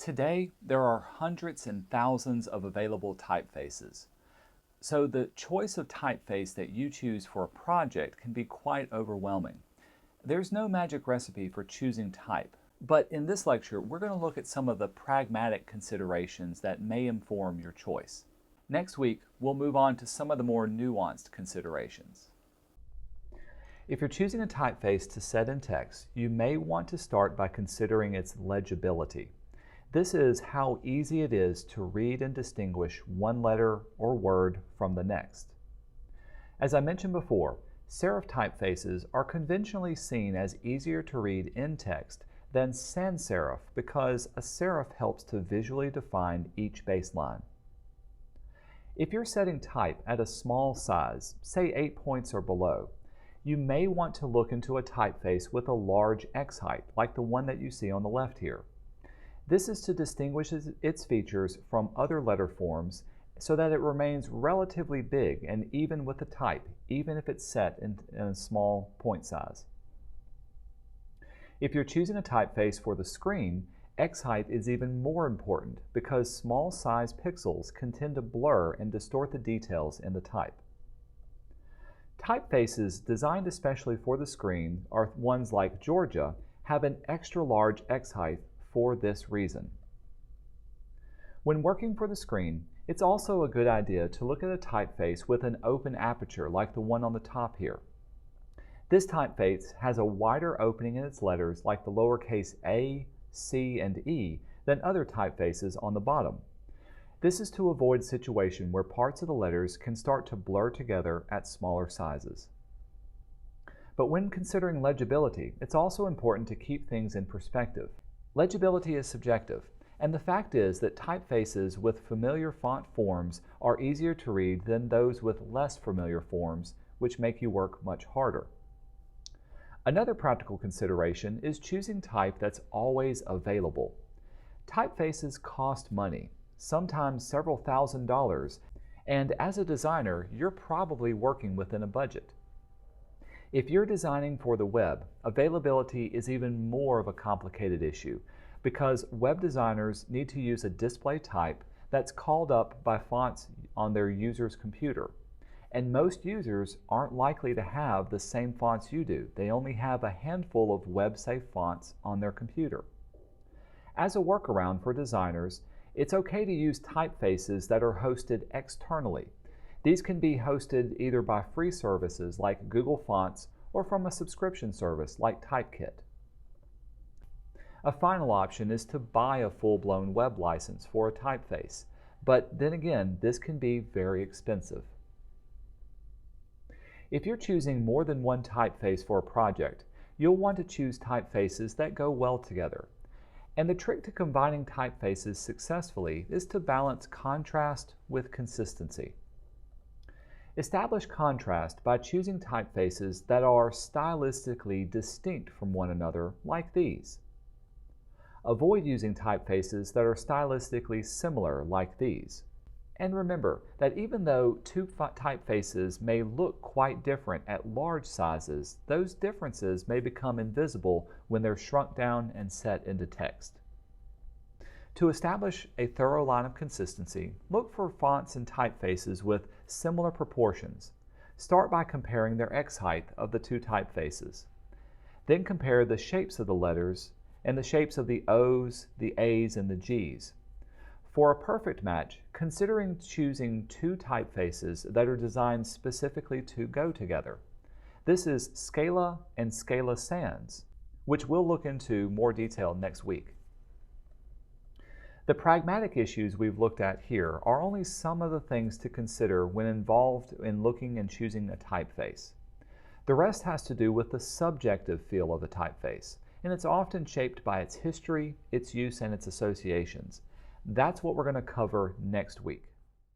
Today, there are hundreds and thousands of available typefaces. So the choice of typeface that you choose for a project can be quite overwhelming. There's no magic recipe for choosing type, but in this lecture, we're going to look at some of the pragmatic considerations that may inform your choice. Next week, we'll move on to some of the more nuanced considerations. If you're choosing a typeface to set in text, you may want to start by considering its legibility. This is how easy it is to read and distinguish one letter or word from the next. As I mentioned before, serif typefaces are conventionally seen as easier to read in text than sans serif because a serif helps to visually define each baseline. If you're setting type at a small size, say 8 points or below, you may want to look into a typeface with a large X height, like the one that you see on the left here. This is to distinguish its features from other letter forms so that it remains relatively big and even with the type, even if it's set in a small point size. If you're choosing a typeface for the screen, X height is even more important because small size pixels can tend to blur and distort the details in the type. Typefaces designed especially for the screen, are ones like Georgia, have an extra large X height for this reason. When working for the screen, it's also a good idea to look at a typeface with an open aperture like the one on the top here. This typeface has a wider opening in its letters like the lowercase a, c, and e than other typefaces on the bottom. This is to avoid a situation where parts of the letters can start to blur together at smaller sizes. But when considering legibility, it's also important to keep things in perspective. Legibility is subjective, and the fact is that typefaces with familiar font forms are easier to read than those with less familiar forms, which make you work much harder. Another practical consideration is choosing type that's always available. Typefaces cost money, sometimes several $1,000s, and as a designer, you're probably working within a budget. If you're designing for the web, availability is even more of a complicated issue because web designers need to use a display type that's called up by fonts on their user's computer. And most users aren't likely to have the same fonts you do. They only have a handful of web-safe fonts on their computer. As a workaround for designers, it's okay to use typefaces that are hosted externally. These can be hosted either by free services like Google Fonts or from a subscription service like Typekit. A final option is to buy a full-blown web license for a typeface, but then again, this can be very expensive. If you're choosing more than one typeface for a project, you'll want to choose typefaces that go well together. And the trick to combining typefaces successfully is to balance contrast with consistency. Establish contrast by choosing typefaces that are stylistically distinct from one another, like these. Avoid using typefaces that are stylistically similar, like these. And remember that even though two typefaces may look quite different at large sizes, those differences may become invisible when they're shrunk down and set into text. To establish a thorough line of consistency, look for fonts and typefaces with similar proportions. Start by comparing their X height of the two typefaces. Then compare the shapes of the letters and the shapes of the O's, the A's, and the G's. For a perfect match, considering choosing two typefaces that are designed specifically to go together. This is Scala and Scala Sans, which we'll look into more detail next week. The pragmatic issues we've looked at here are only some of the things to consider when involved in looking and choosing a typeface. The rest has to do with the subjective feel of the typeface, and it's often shaped by its history, its use, and its associations. That's what we're going to cover next week.